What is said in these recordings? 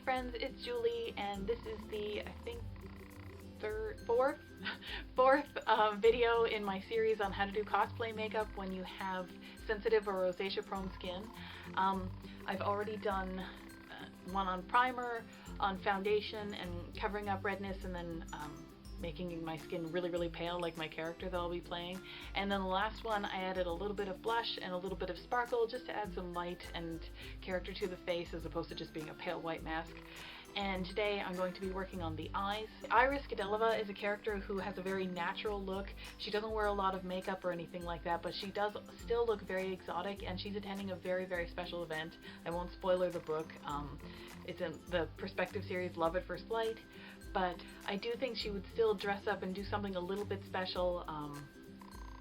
friends, it's Julie, and this is the, I think, fourth video in my series on how to do cosplay makeup when you have sensitive or rosacea prone skin. I've already done one on primer, on foundation, and covering up redness, and then making my skin really pale like my character that I'll be playing. And then the last one I added a little bit of blush and a little bit of sparkle just to add some light and character to the face as opposed to just being a pale white mask. And today I'm going to be working on the eyes. Iris Gadelova is a character who has a very natural look. She doesn't wear a lot of makeup or anything like that, but she does still look very exotic, and she's attending a very special event. I won't spoiler the book. It's in the Perspective series Love at First Light, but I do think she would still dress up and do something a little bit special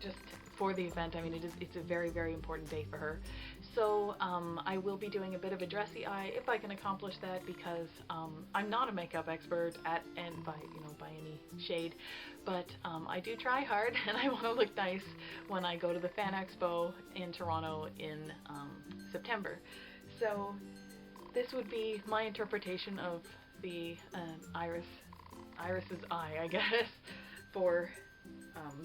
just for the event. I mean, it's a very important day for her. So I will be doing a bit of a dressy eye if I can accomplish that, because I'm not a makeup expert by any shade, but I do try hard, and I want to look nice when I go to the Fan Expo in Toronto in September. So this would be my interpretation of the Iris's eye, I guess, for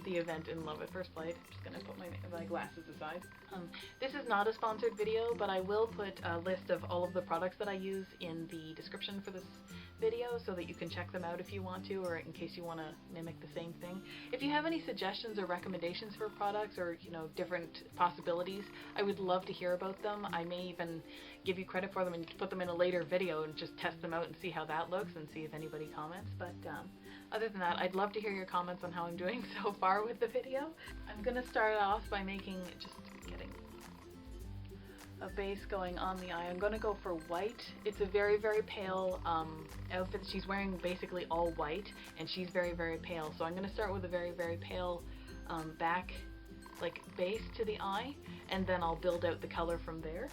the event in Love at First Light. I'm just going to put my glasses aside. This is not a sponsored video, but I will put a list of all of the products that I use in the description for this video so that you can check them out if you want to, or in case you want to mimic the same thing. If you have any suggestions or recommendations for products, or different possibilities, I would love to hear about them. I may even give you credit for them and put them in a later video and just test them out and see how that looks and see if anybody comments. But other than that, I'd love to hear your comments on how I'm doing so far with the video. I'm going to start off by getting a base going on the eye. I'm going to go for white. It's a very pale outfit. She's wearing basically all white, and she's very pale. So I'm going to start with a very pale back base to the eye, and then I'll build out the color from there.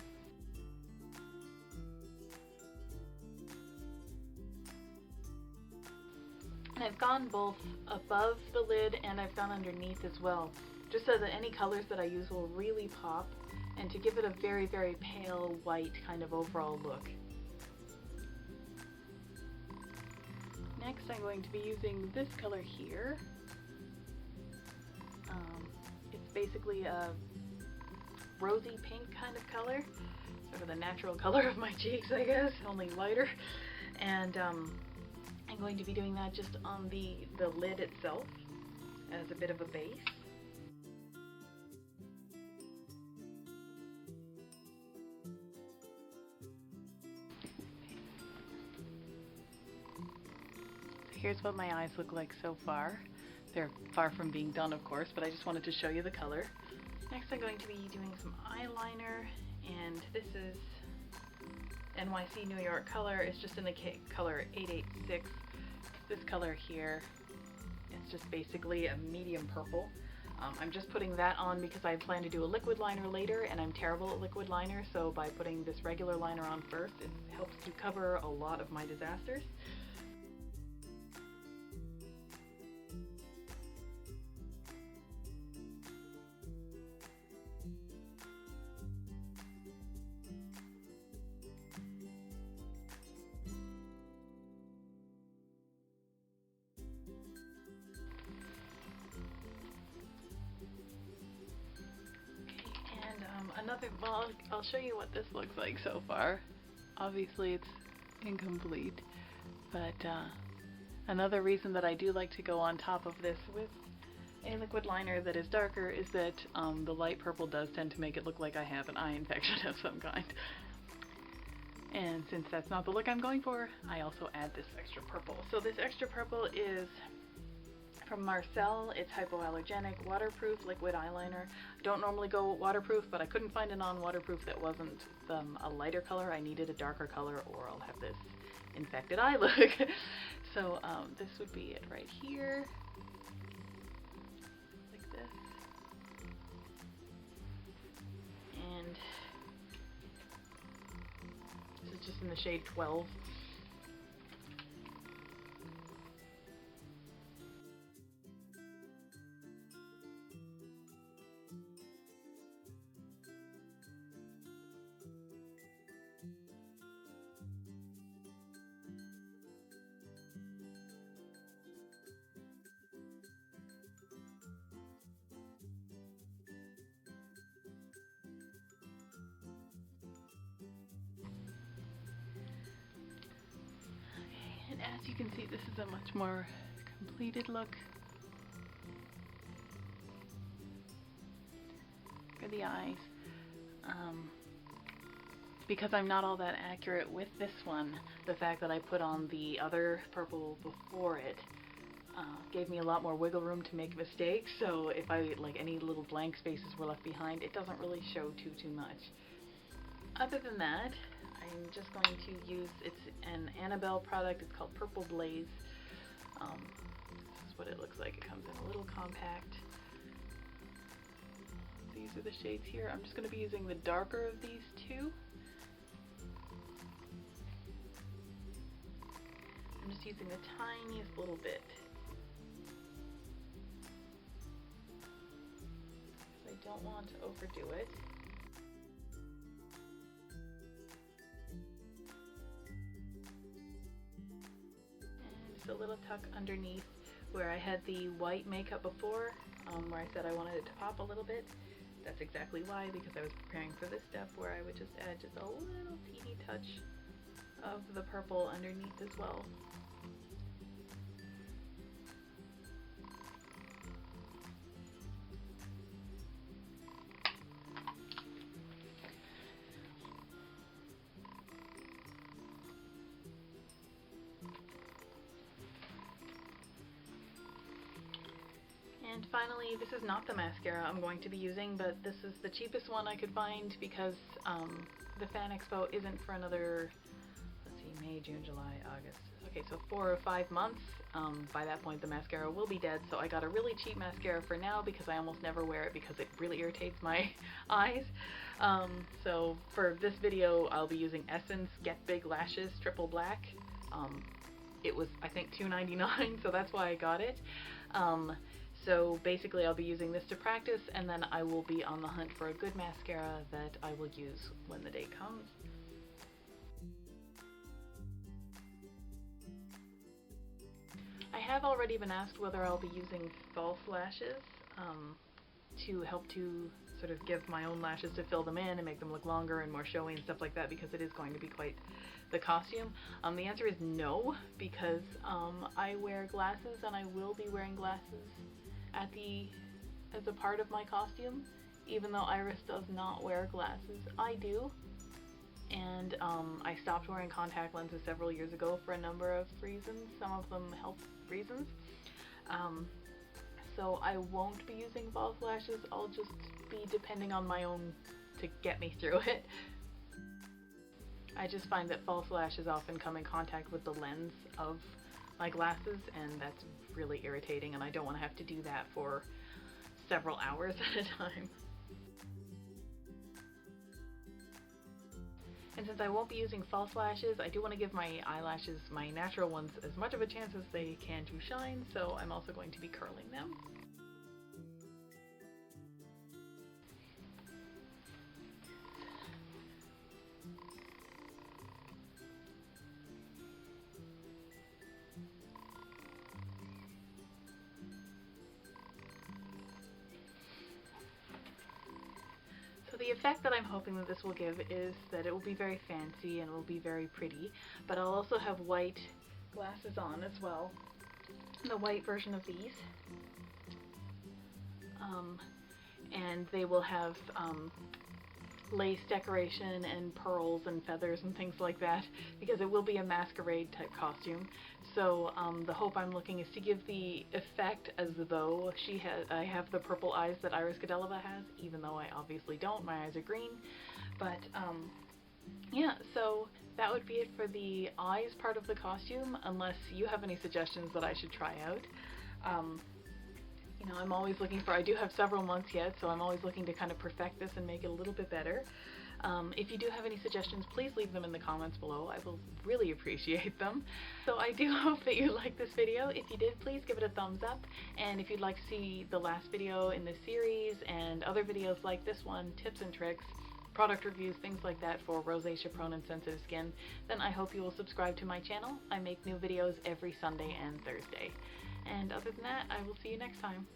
And I've gone both above the lid and I've gone underneath as well, just so that any colors that I use will really pop, and to give it a very pale white kind of overall look. Next I'm going to be using this color here. It's basically a rosy pink kind of color, sort of the natural color of my cheeks, I guess, only lighter. And I'm going to be doing that just on the lid itself as a bit of a base. So here's what my eyes look like so far. They're far from being done, of course, but I just wanted to show you the color. Next I'm going to be doing some eyeliner, and this is NYC New York color. It's just in the color 886. This color here is just basically a medium purple. I'm just putting that on because I plan to do a liquid liner later, and I'm terrible at liquid liner, so by putting this regular liner on first, it helps to cover a lot of my disasters. I'll show you what this looks like so far. Obviously it's incomplete, but another reason that I do like to go on top of this with a liquid liner that is darker is that the light purple does tend to make it look like I have an eye infection of some kind. And since that's not the look I'm going for, I also add this extra purple. So this extra purple is from Marcel. It's hypoallergenic, waterproof liquid eyeliner. Don't normally go waterproof, but I couldn't find a non-waterproof that wasn't a lighter color. I needed a darker color, or I'll have this infected eye look. So this would be it right here, like this. And this is just in the shade 12. As you can see, this is a much more completed look for the eyes. Because I'm not all that accurate with this one, the fact that I put on the other purple before it gave me a lot more wiggle room to make mistakes, so if any little blank spaces were left behind, it doesn't really show too much. Other than that, I'm just going to use, it's an Annabelle product, it's called Purple Blaze. This is what it looks like. It comes in a little compact. These are the shades here. I'm just going to be using the darker of these two. I'm just using the tiniest little bit. I don't want to overdo it. And just a little tuck underneath where I had the white makeup before, where I said I wanted it to pop a little bit. That's exactly why, because I was preparing for this step where I would just add just a little teeny touch of the purple underneath as well. And finally, this is not the mascara I'm going to be using, but this is the cheapest one I could find because the Fan Expo isn't for another, let's see, May, June, July, August. Okay, so 4 or 5 months. By that point, the mascara will be dead, so I got a really cheap mascara for now because I almost never wear it because it really irritates my eyes. So for this video, I'll be using Essence Get Big Lashes Triple Black. It was, I think, $2.99, so that's why I got it. So basically I'll be using this to practice, and then I will be on the hunt for a good mascara that I will use when the day comes. I have already been asked whether I'll be using false lashes to help to sort of give my own lashes to fill them in and make them look longer and more showy and stuff like that, because it is going to be quite the costume. The answer is no, because I wear glasses and I will be wearing glasses as a part of my costume, even though Iris does not wear glasses. I do, and I stopped wearing contact lenses several years ago for a number of reasons, some of them health reasons. So I won't be using false lashes. I'll just be depending on my own to get me through it. I just find that false lashes often come in contact with the lens of my glasses, and that's really irritating, and I don't want to have to do that for several hours at a time. And since I won't be using false lashes, I do want to give my eyelashes, my natural ones, as much of a chance as they can to shine, so I'm also going to be curling them. So the effect that I'm hoping that this will give is that it will be very fancy and it will be very pretty, but I'll also have white glasses on as well, the white version of these, and they will have lace decoration and pearls and feathers and things like that, because it will be a masquerade type costume. So the hope I'm looking is to give the effect as though I have the purple eyes that Iris Godelova has, even though I obviously don't. My eyes are green. But yeah, so that would be it for the eyes part of the costume, unless you have any suggestions that I should try out. You know, I'm always looking for, I do have several months yet, so I'm always looking to kind of perfect this and make it a little bit better. If you do have any suggestions, please leave them in the comments below. I will really appreciate them. So I do hope that you liked this video. If you did, please give it a thumbs up. And if you'd like to see the last video in this series and other videos like this one, tips and tricks, product reviews, things like that for rosacea prone and sensitive skin, then I hope you will subscribe to my channel. I make new videos every Sunday and Thursday. And other than that, I will see you next time.